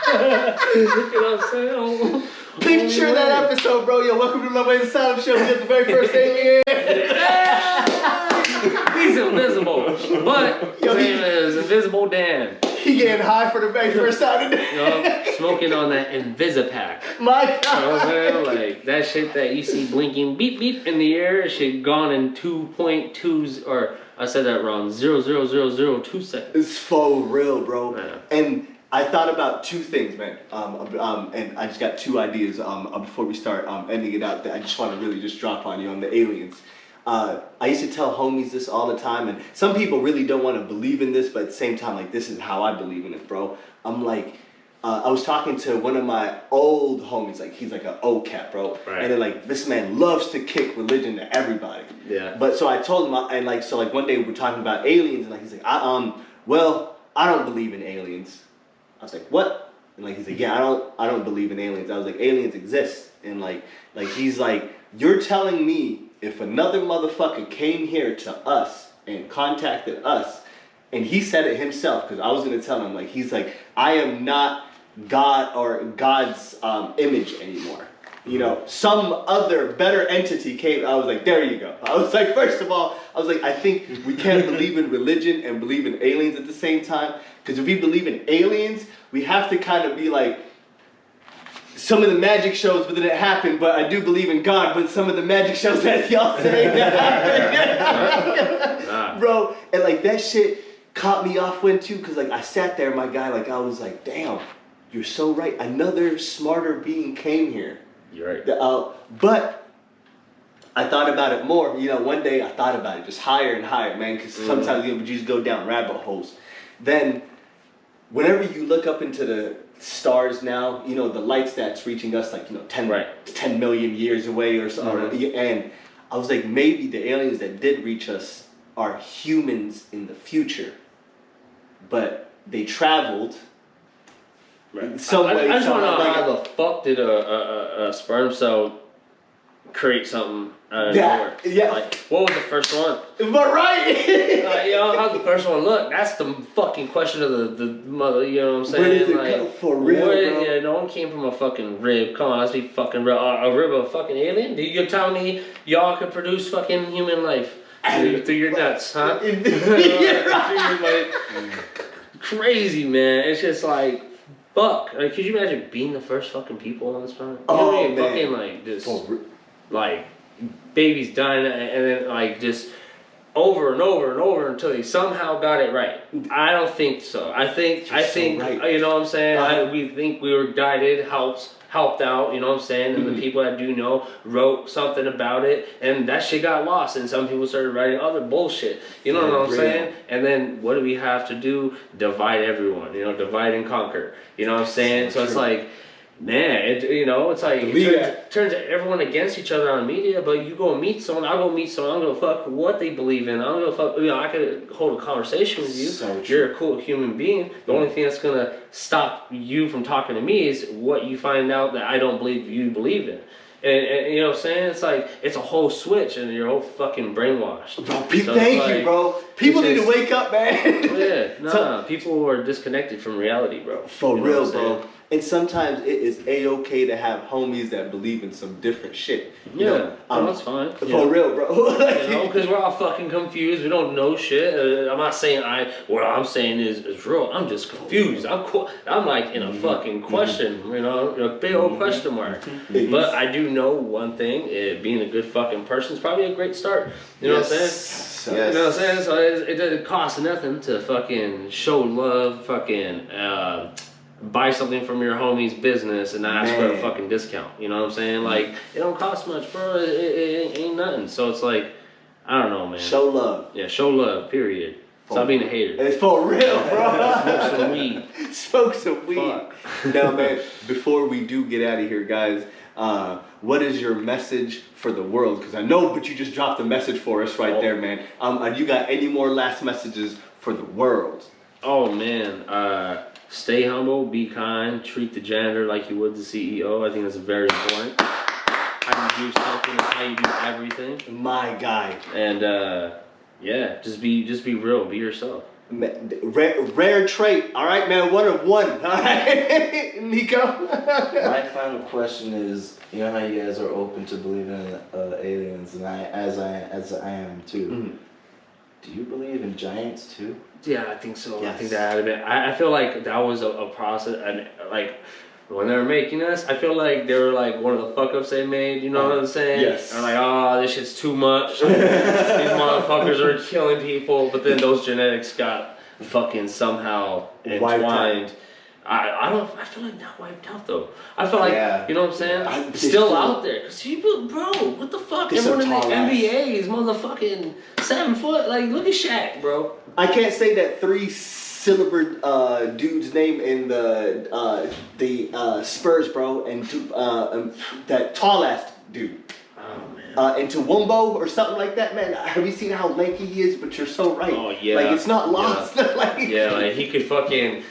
God. You know what I'm saying? Picture that episode, bro. Yo, welcome to Love Way the Sound Show. We got the very first alien. He's invisible, but his name is Invisible Dan. He getting high for the very first time today. You know, smoking on that Invisipack. My God. You know what I'm saying? Like, that shit that you see blinking beep beep in the air, shit gone in 2.2s, or I said that wrong, 0.0002 seconds. It's for real, bro. Man. And I thought about two things, man. And I just got two ideas before we start ending it out that I just want to really just drop on you on the aliens. I used to tell homies this all the time, and some people really don't want to believe in this, but at the same time, like, this is how I believe in it, bro. I'm like, I was talking to one of my old homies, like, he's like an old cat, bro. Right. And then, like, this man loves to kick religion to everybody. Yeah. But so I told him, and like, so like one day we were talking about aliens, and like, he's like, well, I don't believe in aliens. I was like, what? And like, he's like, yeah, I don't believe in aliens. I was like, aliens exist. And like he's like, you're telling me if another motherfucker came here to us and contacted us, and he said it himself, because I was gonna tell him, like, he's like, I am not God or God's image anymore. You know, some other better entity came. I was like, there you go. I was like, first of all, I was like, I think we can't believe in religion and believe in aliens at the same time. Because if we believe in aliens, we have to kind of be like, some of the magic shows but didn't happen, but I do believe in God, but some of the magic shows that y'all say that happened. Bro, and like that shit caught me off when too, because like I sat there, my guy, like I was like, damn, you're so right. Another smarter being came here. You're right. But I thought about it more. You know, one day I thought about it just higher and higher, man, because sometimes you just go down rabbit holes. Then, whenever you look up into the stars now, you know, the light that's reaching us like, you know, 10 million years away or something. And I was like, maybe the aliens that did reach us are humans in the future. But they traveled. Right. Some way, I just want to know like, how the fuck did a sperm cell create something out of nowhere? Yeah. Like, what was the first one? But right. You know, how the first one, look, that's the fucking question of the mother, you know what I'm saying? Where did it like, come for real, bro? Yeah, no one came from a fucking rib. Come on, let's be fucking real. A rib of a fucking alien? You're telling me y'all could produce fucking human life through your nuts, huh? Crazy, man. It's just like, fuck. Like, could you imagine being the first fucking people on this planet? You know what I mean? Man. Fucking like just like babies dying and then like just over and over and over until they somehow got it right. I don't think so. I think right. You know what I'm saying? We think we were guided, helped out, you know what I'm saying? And the people that do know wrote something about it, and that shit got lost, and some people started writing other bullshit. You know what I'm saying? And then what do we have to do? Divide everyone, you know, divide and conquer. You know what I'm saying? So it's like, man, you know, it's like it turns everyone against each other on media, but you go meet someone, I'll go meet someone, I don't give a fuck what they believe in, I don't give a fuck, you know, I could hold a conversation with you, you're a cool human being, the only thing that's gonna stop you from talking to me is what you find out that I don't believe you believe in. And you know what I'm saying? It's like, it's a whole switch and you're whole fucking brainwashed. Bro, thank you, bro. People need to wake up, man. People are disconnected from reality, bro. For real, bro. And sometimes it is a-okay to have homies that believe in some different shit. You know, that's fine. For real, bro. You know, because we're all fucking confused. We don't know shit. I'm not saying what I'm saying is real. I'm just confused. I'm like in a fucking question, you know, a big old question mark. But I do know one thing, being a good fucking person is probably a great start. You know what I'm saying? You know what I'm saying? So it doesn't cost nothing to fucking show love, fucking buy something from your homie's business and ask for a fucking discount. You know what I'm saying? Like, it don't cost much, bro. It ain't nothing. So it's like, I don't know, man. Show love. Yeah, show love, period. Stop being a hater. It's for real, bro. Smoke some weed. Smoke some weed. Fuck. Now, man, before we do get out of here, guys, what is your message for the world? Because I know, but you just dropped a message for us right there, man. You got any more last messages for the world? Oh, man. Stay humble, be kind, treat the janitor like you would the CEO. I think that's very important. How you do something is how you do everything. My guy. And just be real, be yourself. Rare trait, all right, man. 1 of 1, all right, Nico. My final question is, you know how you guys are open to believing in aliens, and as I am too. Do you believe in giants too? Yeah, I think so. Yes. I think that had been. I feel like that was a process, and like when they were making us, I feel like they were like one of the fuck ups they made. You know what I'm saying? Yes. They're like, oh, this shit's too much. These motherfuckers are killing people, but then those genetics got fucking somehow entwined. I feel like not wiped out though. I feel like, you know what I'm saying? Still out there. Cause people, bro, what the fuck? Everyone in the NBA is motherfucking 7 foot. Like, look at Shaq, bro. I can't say that 3 syllable dude's name in the Spurs, bro, and that tall ass dude. Oh man. Into Wumbo or something like that, man. Have you seen how lanky he is? But you're so right. Oh yeah. Like, it's not lost. Like he could fucking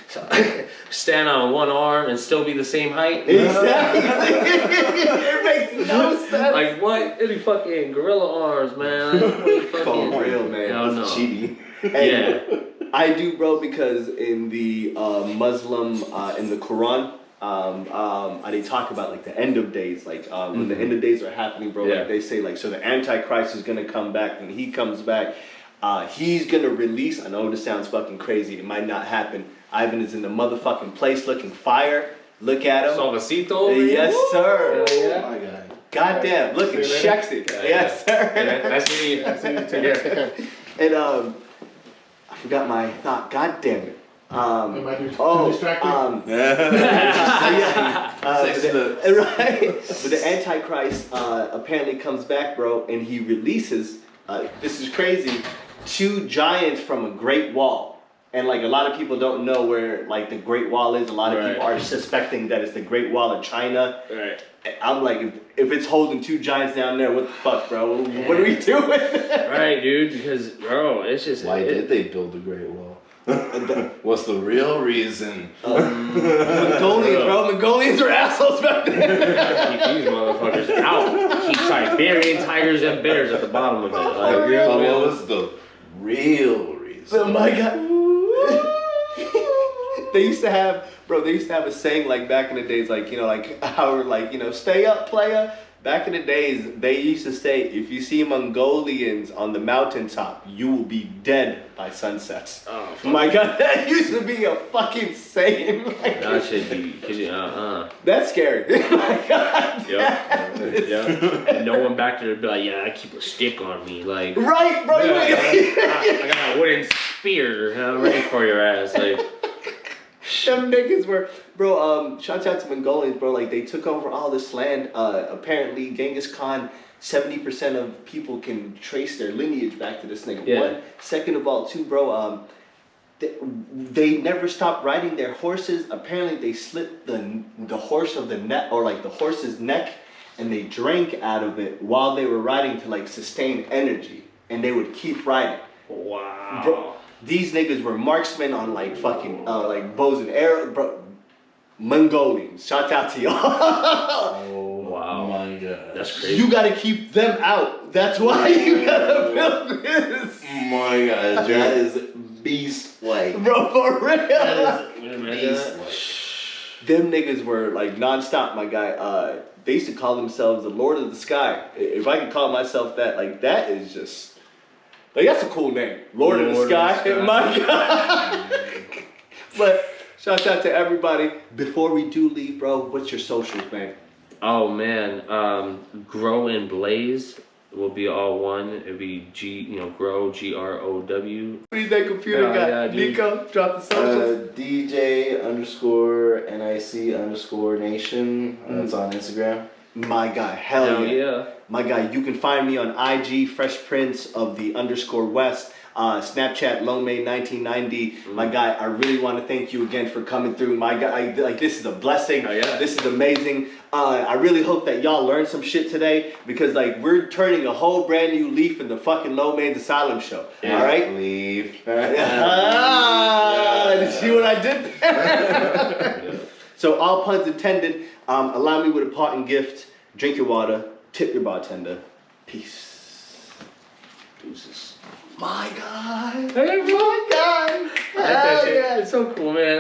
stand on one arm and still be the same height. Exactly. It makes no sense. Like what? Any fucking gorilla arms, man. For real, man. Hell no. Cheating. I do, bro, because in the Muslim, in the Quran, they talk about like the end of days, like when the end of days are happening, bro. Like they say, like, so the Antichrist is gonna come back. When he comes back, he's gonna release. I know this sounds fucking crazy. It might not happen. Ivan is in the motherfucking place, looking fire. Look at him. Suavecito. Yes, sir. Oh my God. Goddamn, look, it checks it. Yes, sir. Nice to meet you. Nice to meet you. And I forgot my thought. God damn it. Distracted? Right. But the Antichrist apparently comes back, bro, and he releases. This is crazy. 2 giants from a Great Wall. And like a lot of people don't know where like the Great Wall is. A lot of people are suspecting that it's the Great Wall of China. Right. I'm like, if it's holding 2 giants down there, what the fuck, bro? What are we doing? Right, dude. Because bro, it's just why did they build the Great Wall? What's the real reason? Mongolians, bro. Mongolians are assholes back there. Keep these motherfuckers out. Keep Siberian tigers and bears at the bottom of it. Like, what was the real reason? Oh my God. They used to have a saying like back in the days, like, you know, like how we're like, you know, stay up, playa. Back in the days, they used to say, if you see Mongolians on the mountaintop, you will be dead by sunsets. Oh, my God, that used to be a fucking saying. Like, that should be, that's scary. My God. Yep. And no one back there would be like, yeah, I keep a stick on me. Like, Right, bro. yeah, I got a wooden spear. I'm ready for your ass. Like, them niggas were, bro, shout out to Mongolians, bro, like, they took over all this land. Apparently, Genghis Khan, 70% of people can trace their lineage back to this nigga. Yeah. One. Second of all, too, bro, they never stopped riding their horses. Apparently, they slit the horse of the neck, or like the horse's neck, and they drank out of it while they were riding to like sustain energy, and they would keep riding. wow. Bro, these niggas were marksmen on like fucking like bows and arrows, bro. Mongolians, shout out to y'all. Oh wow. my God. That's crazy. You gotta keep them out. That's why you gotta build this. Oh my God, that is beast-like. Bro, for real. That is beast-like. Them niggas were like non-stop, my guy. They used to call themselves the Lord of the Sky. If I could call myself that, like, that is just, like, that's a cool name. Lord of the Sky. My God. But shout out to everybody. Before we do leave, bro, what's your socials, man? Oh man, Grow and Blaze will be all one. It'll be Grow, GROW. Who's that computer guy? Yeah, dude. Nico, drop the socials. DJ_NIC_nation. That's on Instagram. My guy, hell yeah. My guy, you can find me on IG, Fresh Prince of the _West. Snapchat, Lomay1990. My guy, I really want to thank you again for coming through. My guy, like, this is a blessing. Oh, yeah. This is amazing. I really hope that y'all learned some shit today, because like we're turning a whole brand new leaf in the fucking Lomay Asylum show. Yeah. All right? Leave. Did you see what I did there? So all puns intended. Allow me with a parting gift. Drink your water. Tip your bartender. Peace. Deuces. My God. Hey, bro. My God. I like that Hell shit. yeah. It's so cool, man.